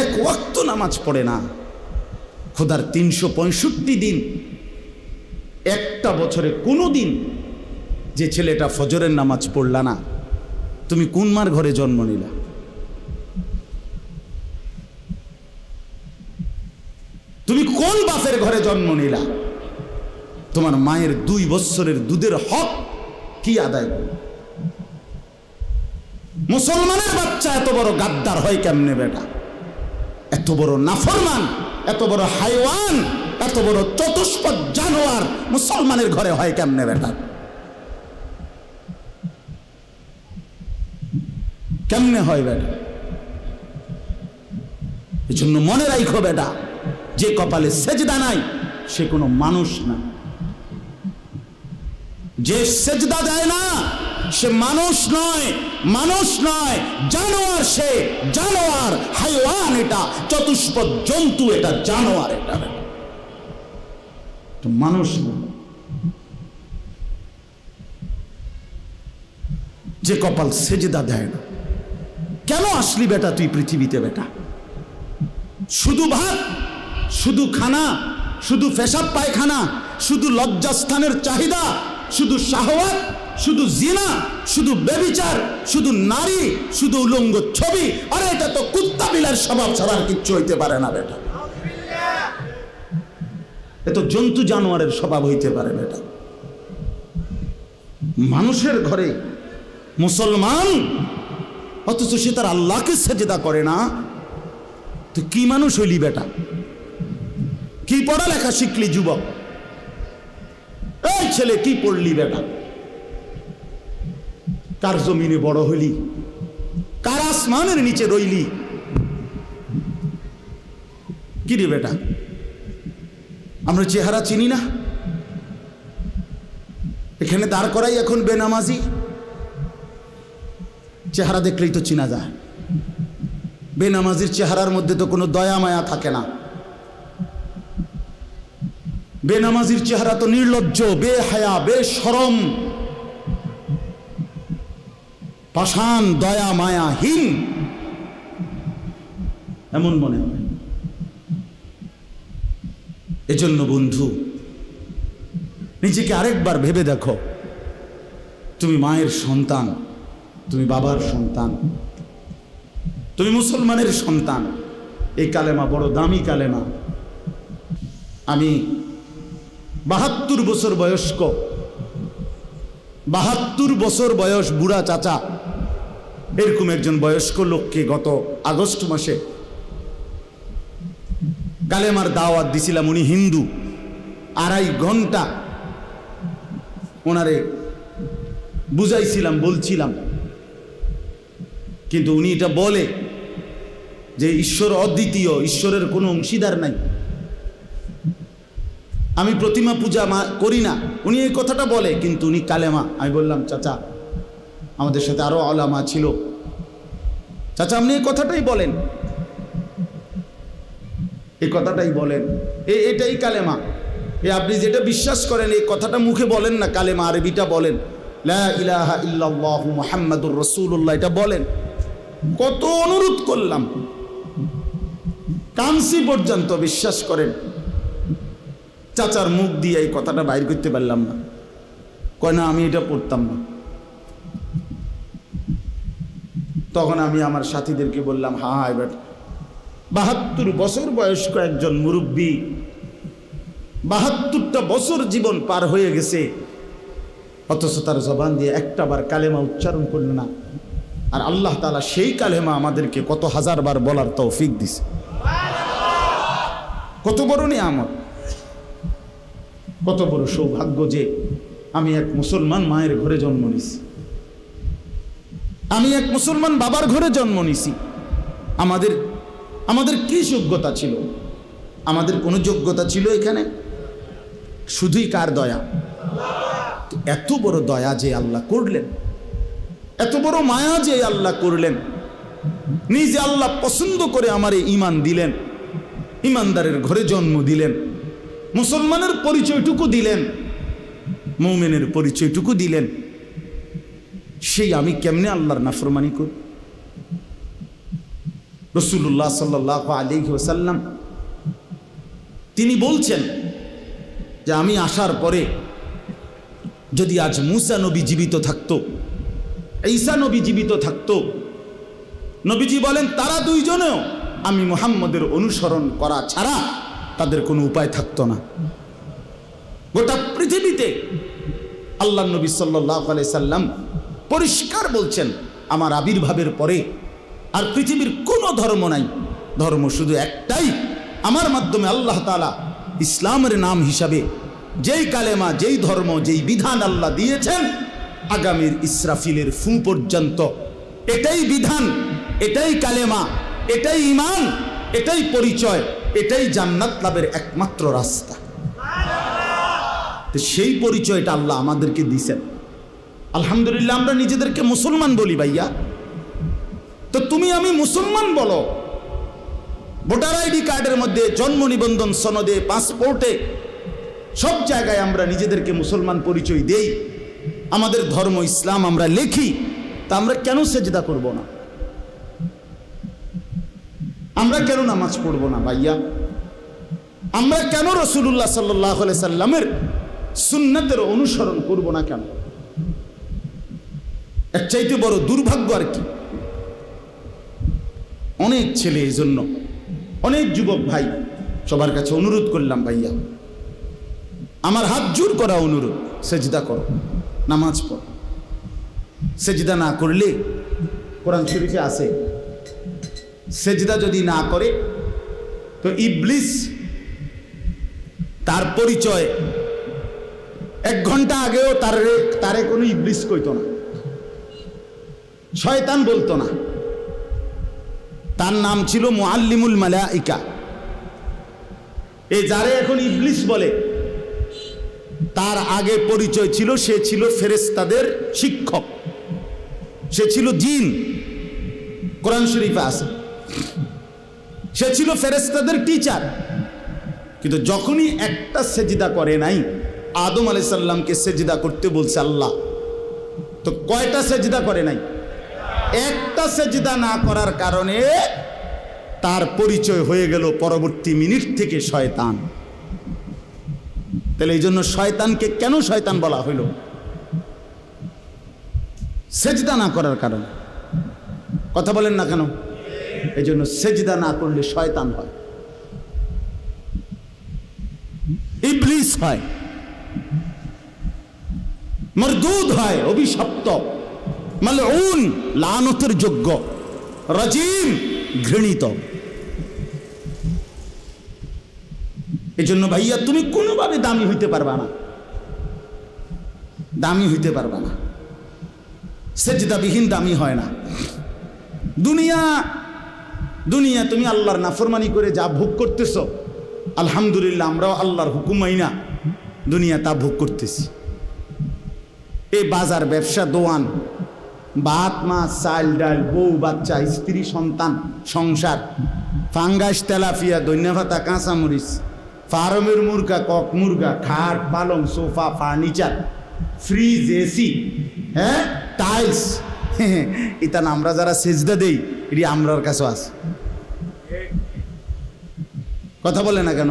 এক ওয়াক্ত নামাজ পড়ে না। খোদার 365 দিন, একটা বছরে কোনো দিন যে ছেলেটা ফজরের নামাজ পড়লা না, তুমি কোন মার ঘরে জন্ম নিলা? তুমি কোন বাপের ঘরে জন্ম নিলা? তোমার মায়ের 2 বছরের দুধের হক কি আদায় করো? মুসলমানের বাচ্চা এত বড় গাদ্দার হয় কেমনে বেটা? এত বড় নাফরমান, এত বড় হাইওয়ান, এত বড় চতুষ্পদ জানোয়ার মুসলমানের ঘরে হয় কেমনে বেটা? কেমনে হয় বেটা? এই জন্য মনে রাখো বেটা, যে কপালে সেজদা নাই সে কোনো মানুষ না। যে সেজদা দেয় না সে মানুষ নয়, মানুষ নয়, জানোয়ার। সে জানোয়ার, হাইওয়ান, এটা চতুষ্পদ জন্তু, এটা জানোয়ার, এটা মানুষ না। যে কপাল সেজদা দেয় না। কেন আসলি বেটা তুই পৃথিবীতে বেটা? শুধু ভাত, শুধু খানা, শুধু পেশাব পায়খানা, শুধু লজ্জাস্থানের চাহিদা, শুধু শাহওয়াত, শুধু জিনা, শুধু ব্যভিচার, শুধু নারী, শুধু উলঙ্গ ছবি। আরে এটা তো কুত্তা বিলার স্বভাব ছাড়া আর কিচ্ছু হইতে পারে না বেটা। এ তো জন্তু জানোয়ারের স্বভাব হইতে পারে বেটা। মানুষের ঘরে মুসলমান, অথচ সে তার আল্লাহকে সেজদা করে না। তো কি মানুষ হইলি বেটা? কি পড়ালেখা শিখলি যুবক? এই ছেলে কি পড়লি বেটা? কার জমিনে বড় হইলি? কার আসমানের নিচে রইলি? কি রে বেটা? আমরা চেহারা চিনি না? এখানে দাঁড় করাই এখন বেনামাজি। চেহারা দেখলেই তো চিনা যায়। বেনামাজির চেহারার মধ্যে তো কোনো দয়া মায়া থাকে না। বেনামাজির চেহারা তো নির্লজ্জ, বেহায়া, বেশরম, পাষাণ, দয়া মায়াহীন, এমন মনে হয়। এজন্য বন্ধু, নিজেকে আরেকবার ভেবে দেখো। তুমি মায়ের সন্তান, তুমি বাবার সন্তান, তুমি মুসলমানের সন্তান। এই কালেমা বড় দামি কালেমা। আমি 72 বছর বয়স্ক, 72 বছর বয়স বুড়া চাচা, এরকম একজন বয়স্ক লোককে গত আগস্ট মাসে কালেমার দাওয়াত দিছিলাম। উনি হিন্দু। 2.5 ঘন্টা ওনারে বুঝাইছিলাম, বলছিলাম, কিন্তু উনি এটা বলে যে ঈশ্বর অদ্বিতীয়, ঈশ্বরের কোনো অংশীদার নাই। আমি প্রতিমা পূজা করি না, উনি এই কথাটা বলে, কিন্তু উনি কালেমা। আমি বললাম, চাচা, আমাদের সাথে আরো আলেমা ছিল, চাচা আপনি এই কথাটাই বলেন, এই কথাটাই বলেন, এটাই কালেমা। আপনি যেটা বিশ্বাস করেন এই কথাটা মুখে বলেন না, কালেমা আরবিটা বলেন, লা ইলাহা ইল্লাল্লাহু মুহাম্মাদুর রাসূলুল্লাহ, এটা বলেন। কত অনুরোধ করলাম, কানসি পর্যন্ত, বিশ্বাস করেন চাচার মুখ দিয়ে এই কথাটা বাইর করতে পারলাম না। কয় না, আমি এটা পড়তাম না। তখন আমি আমার সাথীদেরকে বললাম, হ্যাঁ এবার 72 বছর বয়স্ক একজন মুরব্বী, 72টা বছর জীবন পার হয়ে গেছে, অথচ তার জবান দিয়ে একটা বার কালেমা উচ্চারণ করল না। আর আল্লাহ তাআলা সেই কালেমা আমাদেরকে কত হাজারবার বলার তৌফিক দিছে। কত বড় নিয়ামত, কত বড় সৌভাগ্য যে আমি এক মুসলমান মায়ের ঘরে জন্ম নিছি, আমি এক মুসলমান বাবার ঘরে জন্ম নিছি। আমাদের কি যোগ্যতা ছিল? আমাদের কোনো যোগ্যতা ছিল এখানে? শুধুই কার দয়া? এত বড় দয়া যে আল্লাহ করলেন, এত বড় মায়া যে আল্লাহ করলেন, নিজে আল্লাহ পছন্দ করে আমারে ঈমান দিলেন, ঈমানদারের ঘরে জন্ম দিলেন, মুসলমানের পরিচয়টুকু দিলেন, মুমিনের পরিচয়টুকু দিলেন। সেই আমি কেমনে আল্লাহর নাফরমানি করি? রাসূলুল্লাহ সাল্লাল্লাহু আলাইহি ওয়াসাল্লাম তিনি বলছেন যে আমি আসার পরে যদি আজ মুসা নবী জীবিত থাকতো, ঈসা নবী জীবিত থাকতো, নবীজি বলেন তারা দুইজনেও আমি মুহাম্মদের অনুসরণ করা ছাড়া তাদের কোনো উপায় থাকতো না। গোটা পৃথিবীতে আল্লাহ নবী সাল্লাল্লাহু আলাইহি সাল্লাম পরিষ্কার বলছেন আমার আবির্ভাবের পরে আর পৃথিবীর কোনো ধর্ম নাই, ধর্ম শুধু একটাই, আমার মাধ্যমে আল্লাহ তাআলা ইসলামের নাম হিসাবে যেই কালেমা, যেই ধর্ম, যেই বিধান আল্লাহ দিয়েছেন আগামীর ইসরাফিলের ফু পর্যন্ত এটাই বিধান, এটাই কালেমা, এটাই ঈমান, এটাই পরিচয়, এটাই জান্নাত লাভের একমাত্র রাস্তা। তো সেই পরিচয়টা আল্লাহ আমাদেরকে দিয়েছেন। আলহামদুলিল্লাহ আমরা নিজেদেরকে মুসলমান বলি ভাইয়া, তো তুমি আমি মুসলমান বলো, ভোটার আইডি কার্ডের মধ্যে, জন্ম নিবন্ধন সনদে, পাসপোর্টে, সব জায়গায় আমরা নিজেদেরকে মুসলমান পরিচয় দেই, আমাদের ধর্ম ইসলাম আমরা লিখি, তা আমরা কেন সেজদা করব না? আমরা কেন নামাজ পড়ব না ভাইয়া? আমরা কেন রাসূলুল্লাহ সাল্লাল্লাহু আলাইহি সাল্লামের সুন্নাতের অনুসরণ করব না কেন? এর চাইতে বড় দুর্ভাগ্য আর কি? অনেক ছেলে, এই জন্য অনেক যুবক ভাই সবার কাছে অনুরোধ করলাম ভাইয়া, আমার হাত জোর করা অনুরোধ, সেজদা করো, নামাজ পড়ো। সেজদা না করলে কোরআন শরীফে আছে সেজদা যদি না করে তো ইবলিস তার পরিচয় 1 ঘন্টা আগেও তারে কোনো ইবলিস কইতো না, শয়তান বলতো না, তার নাম ছিল মুআল্লিমুল মালাইকা। এই যারে এখন ইবলিস বলে তার আগে পরিচয় ছিল সে ছিল ফেরেশতাদের শিক্ষক, সে ছিল জিন, কোরআন শরীফে আছে, সে ছিল ফেরেশতাদের টিচার। কিন্তু যখনই একটা সেজদা করে নাই, আদম আলাইহিস সালামকে সেজদা করতে বলছে আল্লাহ, তো কয়টা সেজদা করে নাই? একটা সেজদা না করার কারণে তার পরিচয় হয়ে গেল পরবর্তী মিনিট থেকে শয়তান। তাহলে এই জন্য শয়তানকে কেন শয়তান বলা হইল? সেজদা না করার কারণে। কথা বলেন না কেন? এই জন্য সেজদা না করলে শয়তান হয়, ইবলিস হয়, মরদুদ হয়, অভিশপ্ত, মালউন, লানতের যোগ্য, রাজিম, ঘৃণিত। এই জন্য ভাইয়া তুমি কোনোভাবে দামি হইতে পারবা না, দামি হইতে পারবা না, সেজদাবিহীন দামি হয় না। দুনিয়া তুমি আল্লাহর নাফরমানি করে যা ভোগ করতেছ, আলহামদুলিল্লাহ আমরাও আল্লাহর হুকুম মাইনা দুনিয়া তা ভোগ করতেছি। এই বাজার, ব্যবসা, দোয়ান, ভাত, মাছ, চাল, ডাল, বউ, বাচ্চা, স্ত্রী, সন্তান, সংসার, ফাঙ্গাস, তেলাপিয়া, ধন্যভাতা, কাঁচামরিচ, ফার্মের মুরগা, কক মুরগা, খাট, পালং, সোফা, ফার্নিচার, ফ্রিজ, এসি, হ্যাঁ, টাইলস, এটা আমরা যারা সেজদা দেই এটি আমরার কাছে আছে। কথা বলে না কেন?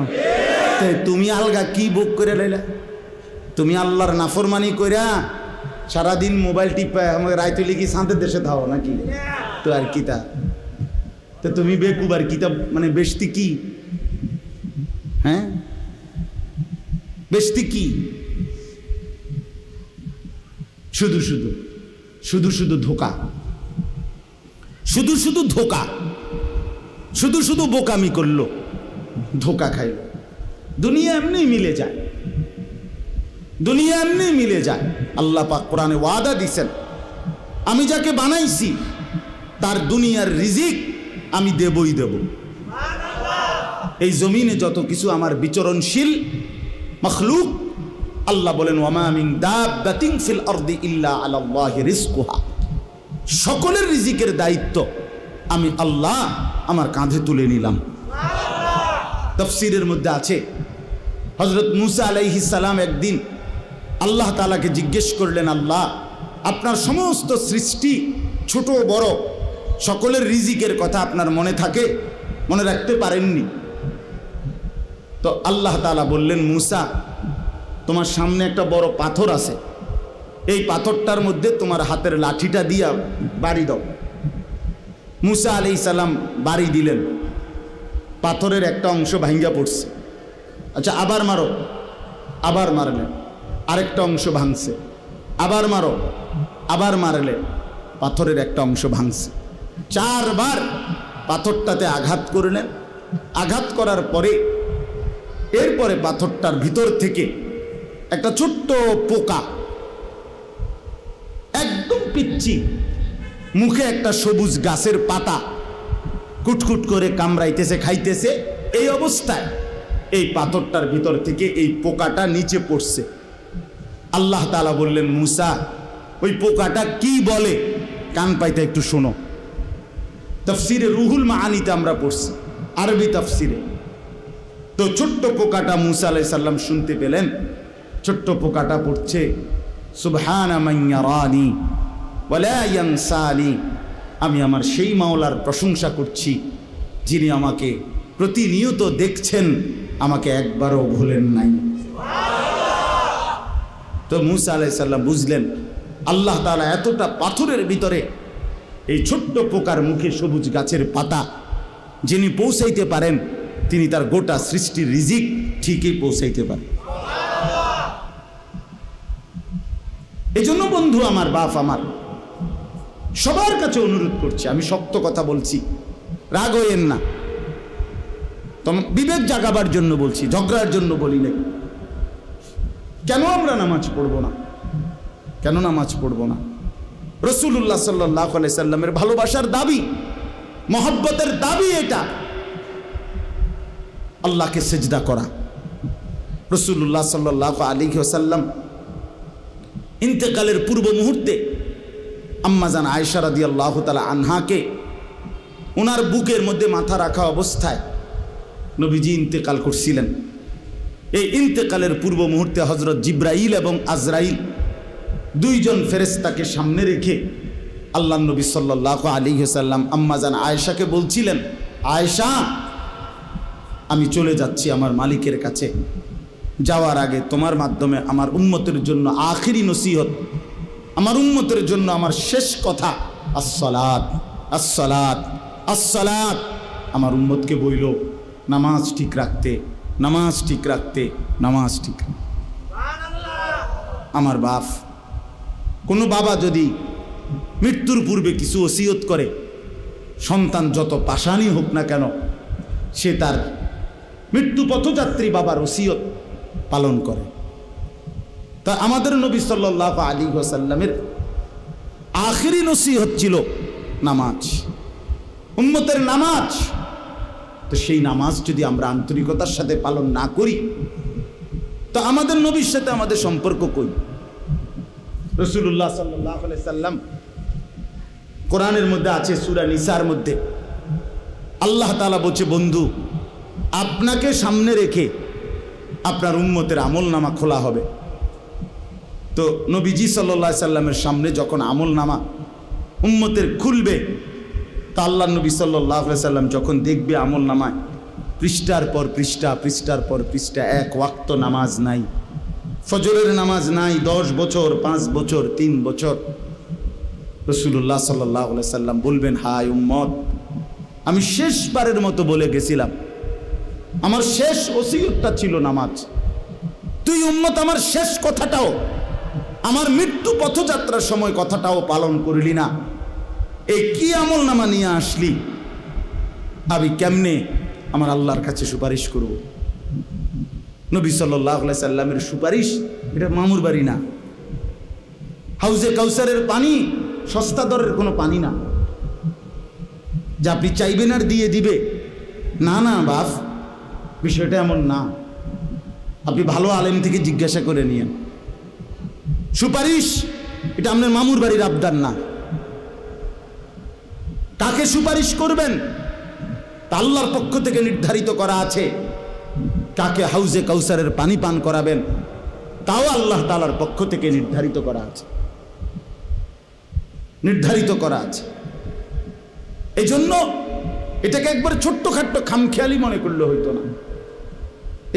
তুমি আলগা কি বুক করে লাইলা? তুমি আল্লাহর নাফরমানি কইরা সারাদিন মোবাইল টিপা আমাকে রাইতুলি কি শান্তের দেশে ধাও নাকি? তো আর কিতা, তো তুমি বেকুবার কিতা, মানে বেশতি কি? হ্যাঁ, বেশতি কি? শুধু শুধু ধোকা, শুধু ধোকা, শুধু বোকামি করলো, ধোকা খাইল। দুনিয়া এমনি মিলে যায়, দুনিয়া এমনি মিলে যায়। আল্লাহ পাক কোরআনে ওয়াদা দিছেন, আমি যাকে বানাইছি তার দুনিয়ার রিজিক আমি দেবই দেব। এই জমিনে যত কিছু আমার বিচরণশীল মখলুক, আল্লাহ বলেন ওয়ামা মিন দাব্বাতিন ফিল আরদি ইল্লা আলাল্লাহি রিজকুহা, সকলের রিজিকের দায়িত্ব আমি আল্লাহ আমার কাঁধে তুলে নিলাম। তাফসীরের মধ্যে আছে হযরত মুসা আলাইহিস সালাম একদিন আল্লাহ তাআলাকে জিজ্ঞেস করলেন, আল্লাহ আপনার সমস্ত সৃষ্টি ছোট বড় সকলের রিজিকের কথা আপনার মনে থাকে, মনে রাখতে পারেননি। তো আল্লাহ তাআলা বললেন, মুসা তোমার সামনে একটা বড় পাথর আছে, এই পাথরটার মধ্যে তোমার হাতের লাঠিটা দিয়া বাড়ি দাও। মুসা আলাইহিস সালাম বাড়ি দিলেন, পাথরের একটা অংশ ভাঙ্গা পড়ছে। আচ্ছা আবার মারো, আবার মারলেন, আরেকটা অংশ ভাঙছে, আবার মারো, আবার মারলেন, পাথরের একটা অংশ ভাঙছে। 4 বার পাথরটাতে আঘাত করলেন। আঘাত করার পরে এরপরে পাথরটার ভিতর থেকে একটা ছোট্ট পোকা, একদম পিচ্চি, মুখে একটা সবুজ গাছের পাতা কুটকুট করে কামড়াইতেছে, খাইতেছে। এই অবস্থায় এই পাথরটার ভিতর থেকে এই পোকাটা নিচে পড়ছে। আল্লাহ তাআলা বললেন, মুসা ওই পোকাটা কি বলে কান পাইতে একটু শোনো। তাফসিরে রুহুল মাআনিতে আমরা পড়ছি, আরবি তাফসিরে। তো ছোট্ট পোকাটা মুসা আলাইহিস সালাম শুনতে পেলেন। ছোট্ট পোকাটা পড়ছে, সুবহানা মান ইয়ারানি ওয়া লা ইয়ানসানি। আমি আমার সেই মাওলার প্রশংসা করছি যিনি আমাকে প্রতিনিয়ত দেখছেন, আমাকে একবারও ভুলেন নাই। তো মুসা আলাইহিস সালাম বুঝলেন আল্লাহ তাআলা এতটা পাথরের ভিতরে এই ছোট্ট পোকার মুখে সবুজ গাছের পাতা যিনি পৌঁছাইতে পারেন, তিনি তার গোটা সৃষ্টির রিজিক ঠিকই পৌঁছাইতে পারেন। এই জন্য বন্ধু আমার, বাপ আমার, সবার কাছে অনুরোধ করছি, আমি শক্ত কথা বলছি, রাগ হইয়েন না, বিবেক জাগাবার জন্য বলছি, ঝগড়ার জন্য বলি না। কেন আমরা নামাজ পড়ব না? কেন নামাজ পড়ব না? রাসূলুল্লাহ সাল্লাল্লাহু আলাইহি সাল্লামের ভালোবাসার দাবি, মহব্বতের দাবি এটা, আল্লাহকে সিজদা করা। রাসূলুল্লাহ সাল্লাল্লাহু আলাইহি ওয়াসাল্লাম ইন্তেকালের পূর্ব মুহূর্তে আম্মাজান আয়েশা রাদিয়াল্লাহু তাআলা আনহাকে ওনার বুকের মধ্যে মাথা রাখা অবস্থায় নবীজি ইন্তেকাল করছিলেন। এই ইন্তেকালের পূর্ব মুহূর্তে হযরত জিবরাইল এবং আজরাইল দুইজন ফেরেশতাকে সামনে রেখে আল্লাহর নবী সাল্লাল্লাহু আলাইহি ওয়াসাল্লাম আম্মাজান আয়েশাকে বলছিলেন, আয়েশা আমি চলে যাচ্ছি আমার মালিকের কাছে, যাওয়ার আগে তোমার মাধ্যমে আমার উম্মতের জন্য আখিরি নসিহত, আমার উম্মতের জন্য আমার শেষ কথা, আসসালাত আসসালাত আসসালাত। আমার উম্মতকে বইল নামাজ ঠিক রাখতে, নামাজ ঠিক রাখতে, নামাজ ঠিক রাখতে। আমার বাপ, কোনো বাবা যদি মৃত্যুর পূর্বে কিছু ওসিয়ত করে, সন্তান যত পাষাণই হোক না কেন, সে তার মৃত্যু পথযাত্রী বাবার ওসিয়ত পালন করে। তা আমাদের নবী সাল্লাল্লাহু আলাইহি ওয়াসাল্লামের আখিরি নসিহত ছিল নামাজ, উম্মতের নামাজ। তো সেই নামাজ যদি আমরা আন্তরিকতার সাথে পালন না করি, তো আমাদের নবীর সাথে আমাদের সম্পর্ক কই? রাসূলুল্লাহ সাল্লাল্লাহু আলাইহি সাল্লাম কোরআনের মধ্যে আছে, সূরা নিসার মধ্যে আল্লাহ তাআলা বলছে, বন্ধু আপনাকে সামনে রেখে আপনার উম্মতের আমলনামা খোলা হবে। তো নবীজি সাল্লাল্লাহু আলাইহি সাল্লামের সামনে যখন আমলনামা উম্মতের খুলবে, তা আল্লাহর নবী সাল্লাল্লাহু আলাইহি সাল্লাম যখন দেখবে আমলনামায় পৃষ্ঠার পর পৃষ্ঠা, পৃষ্ঠার পর পৃষ্ঠা, এক ওয়াক্ত নামাজ নাই, ফজরের নামাজ নাই, 10 বছর, 5 বছর, 3 বছর, রাসূলুল্লাহ সাল্লাল্লাহু আলাইহি সাল্লাম বলবেন, হায় উম্মত, আমি শেষবারের মতো বলে গেছিলাম, আমার শেষ ওসিয়তটা ছিল নামাজ। তুই উম্মত আমার শেষ কথাটাও, আমার মৃত্যু পথযাত্রার সময় কথাটাও পালন করলি না। এই কি আমলনামা নিয়ে আসলি? আমি কেমনে আমার আল্লাহর কাছে সুপারিশ করব? নবী সাল্লাল্লাহু আলাইহি সাল্লামের সুপারিশ এটা মামুর বাড়ি না। হাউজে কাউসারের পানি সস্তা দরের কোনো পানি না যে আপনি চাইবেন আর দিয়ে দিবে। না না বাপ, বিষয়টা এমন না। আপনি ভালো আলেম থেকে জিজ্ঞাসা করে নিয়েন। সুপারিশ এটা আপনার মামুর বাড়ির আবদার না। কাকে সুপারিশ করবেন তা আল্লাহর পক্ষ থেকে নির্ধারিত করা আছে। কাকে হাউজে কাউসারের পানি পান করাবেন তাও আল্লাহ তাআলার পক্ষ থেকে নির্ধারিত করা আছে, নির্ধারিত করা আছে। এই জন্য এটাকে একবার ছোট্টখাট্ট খামখেয়ালি মনে করলে হইতো না।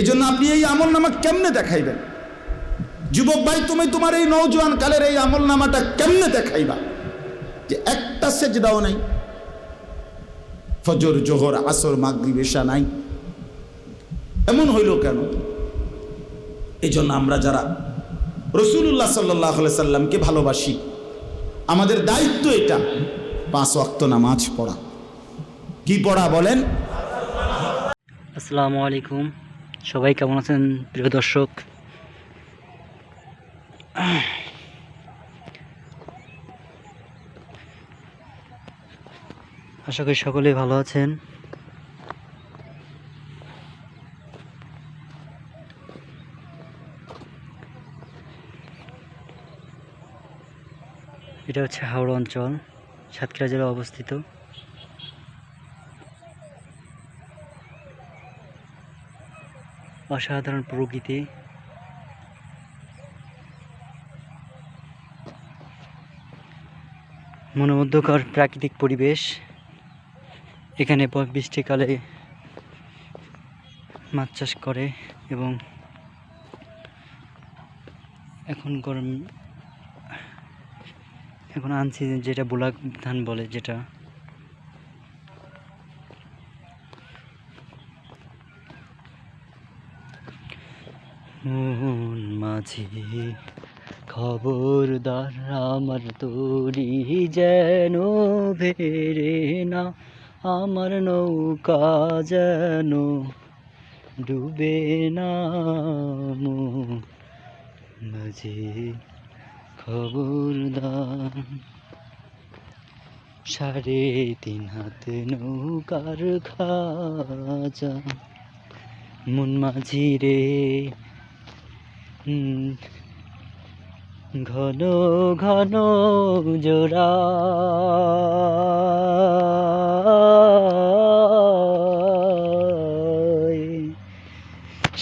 এই জন্য আপনি এই আমল নামা কেমনে দেখাইবেন? যুবক ভাই, তুমি তোমার এই নওজোয়ান কালের এই আমল নামাটা কেমনে দেখাইবা যে একটা সেজদাও নাই, ফজর জোহর আসর মাগরিব এশা নাই? এমন হইল কেন? এই জন্য আমরা যারা রাসূলুল্লাহ সাল্লাল্লাহু আলাইহি সাল্লামকে ভালোবাসি, আমাদের দায়িত্ব এটা 5 ওয়াক্ত নামাজ পড়া। কি পড়া বলেন? আসসালামু আলাইকুম, সবাই কেমন আছেন প্রিয় দর্শক? আশা করি সকলেই ভালো আছেন। এটা হচ্ছে হাওড়া অঞ্চল, সাতক্ষীরা জেলায় অবস্থিত। অসাধারণ প্রকৃতি, মনোমুগ্ধকর প্রাকৃতিক পরিবেশ। এখানে বৃষ্টিকালে মাছ চাষ করে এবং এখন আনছি যেটা বোলাক ধান বলে, যেটা মাঝি খবরদার আমার তরি যেন ভেরে না, আমার নৌকা যেন ডুবে না। মাঝি খবরদার, 3.5 হাত নৌকার খাজা, মন মাঝি রে ঘন ঘন জোড়া,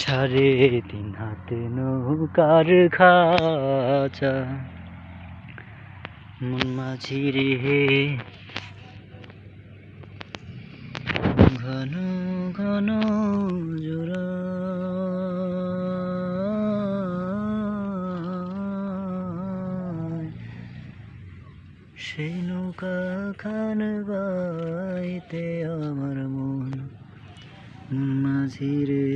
সাড়ে 3 হাত নৌকার খাঁচা, মন মাঝি রে ঘন ঘন জোড়া। সেই নৌকা খান বাইতে আমার মন মাঝি রে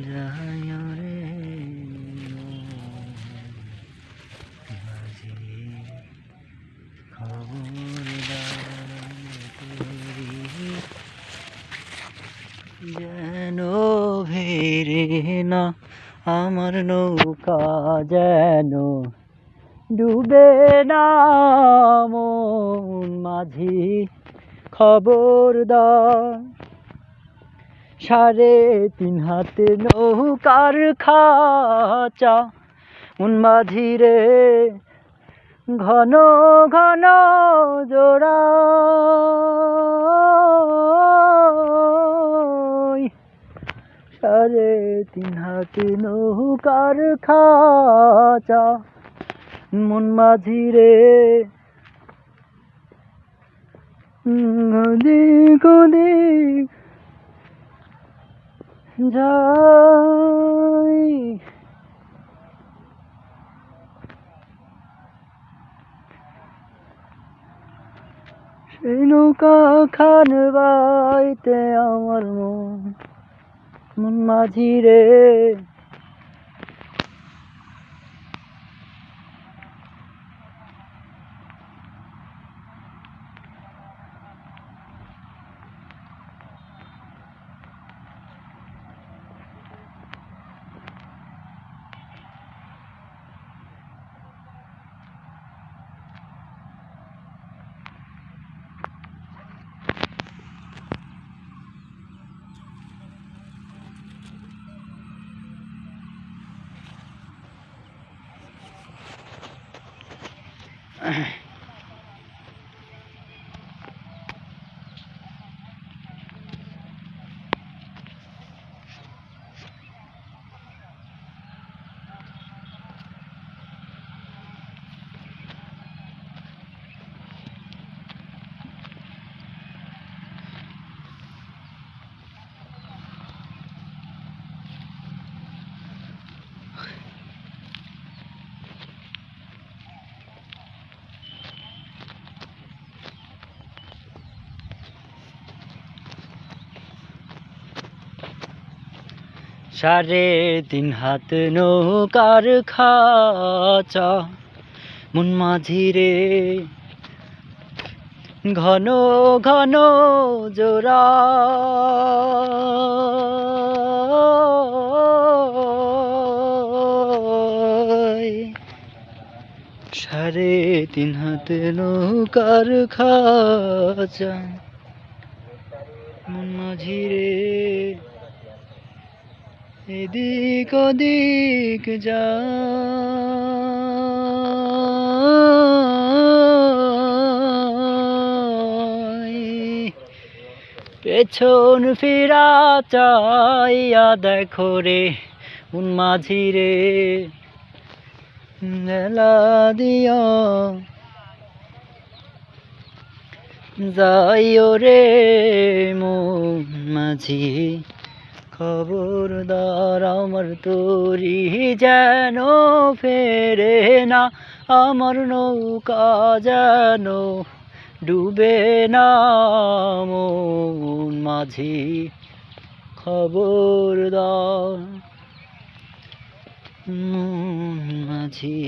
যায় রে মাঝি যেন ভেরে না, আমার নৌকা যেন ডুবে না। মন মাঝি খবরদার, 3.5 হাত নৌকার খাঁচা, মন মাঝি রে ঘন ঘন জোড়া। 3.5 হাত নৌকার খাঁচা, মন মাঝি রে দিক দিক যাই। সেই নৌকা খান বাইতে আমার মন মাঝি রে। 3.5 হাত নৌকার খাঁচা মন মাঝিরে ঘন ঘন জোড়া সাড়ে 3 হাত নৌকার খাঁচা মন মাঝিরে এদিক ওদিক যা পেছন ফিরা চাইয়া দেখো রে মন মাঝিরে মেলা দিয়া যাইও রে মন মাঝি খবরদার আমার তরি যেন ফেরে না আমার নৌকা যেন ডুবে না মন মাঝি খবরদার মন মাঝি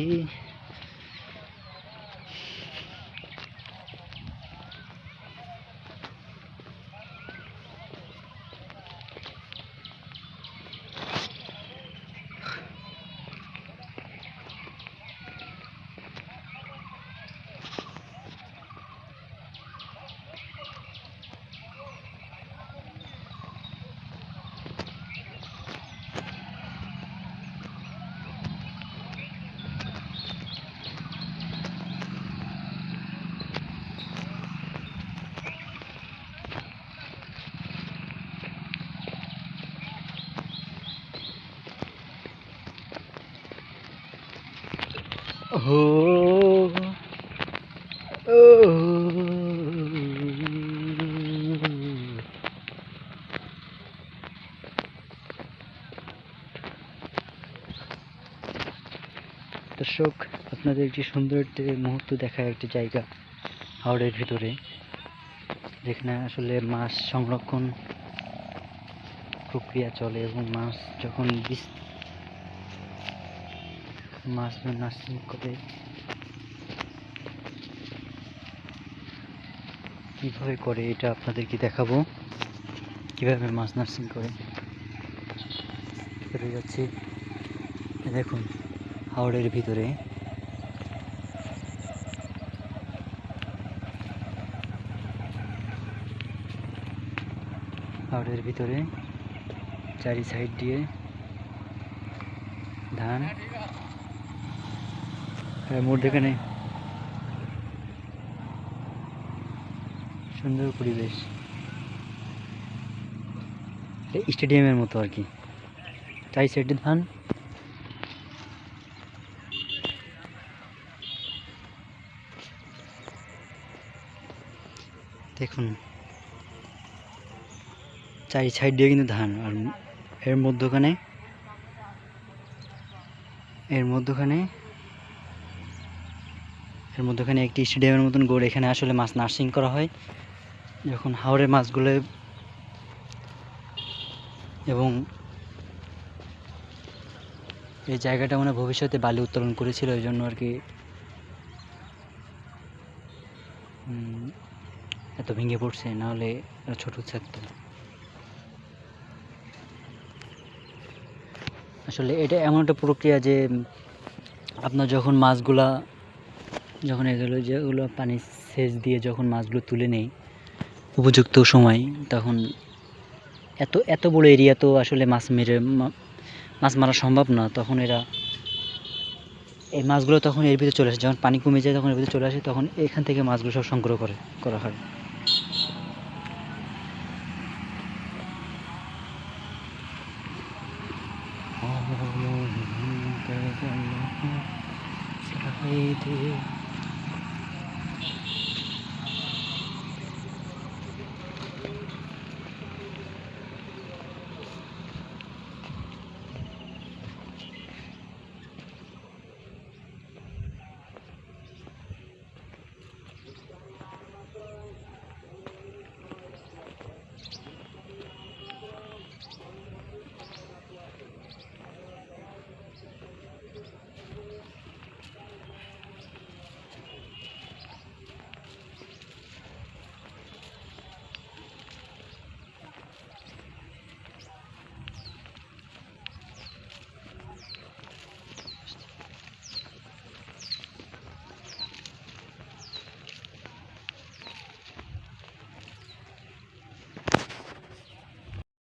হো ও দর্শক, আপনাদের একটি সুন্দর মুহূর্ত দেখার একটি জায়গা হাওড়ের ভিতরে, যেখানে আসলে মাছ সংরক্ষণ প্রক্রিয়া চলে এবং মাছ যখন মাছ নার্সিং করে কিভাবে করে এটা আপনাদেরকে দেখাবো, কিভাবে মাছ নার্সিং করে যাচ্ছি। দেখুন হাওড়ের ভিতরে চারি সাইড দিয়ে ধান, মধ্যখানে সুন্দর পরিবেশ, স্টেডিয়ামের মতো আর কি। চারি সাইডে ধান, দেখুন চারি সাইড দিয়ে কিন্তু ধান, আর এর মধ্যখানে একটি স্টেডিয়ামের মতন গড়ে, এখানে আসলে মাছ নার্সিং করা হয়। যখন হাওড়ের মাছগুলো এবং এই জায়গাটা মানে ভবিষ্যতে বালি উত্তোলন করেছিল, এই জন্য আর কি এত ভেঙে পড়ছে, নাহলে ছোট থাকতো। আসলে এটা এমন একটা প্রক্রিয়া যে আপনার যখন মাছগুলা যেগুলো পানি সেচ দিয়ে যখন মাছগুলো তুলে নেই উপযুক্ত সময়, তখন এত বড় এরিয়া তো আসলে মাছ মারা সম্ভব না। তখন এই মাছগুলো তখন এর ভিতরে চলে আসে, যখন পানি কমে যায় তখন এর ভিতরে চলে আসে, তখন এখান থেকে মাছগুলো সব সংগ্রহ করা হয়।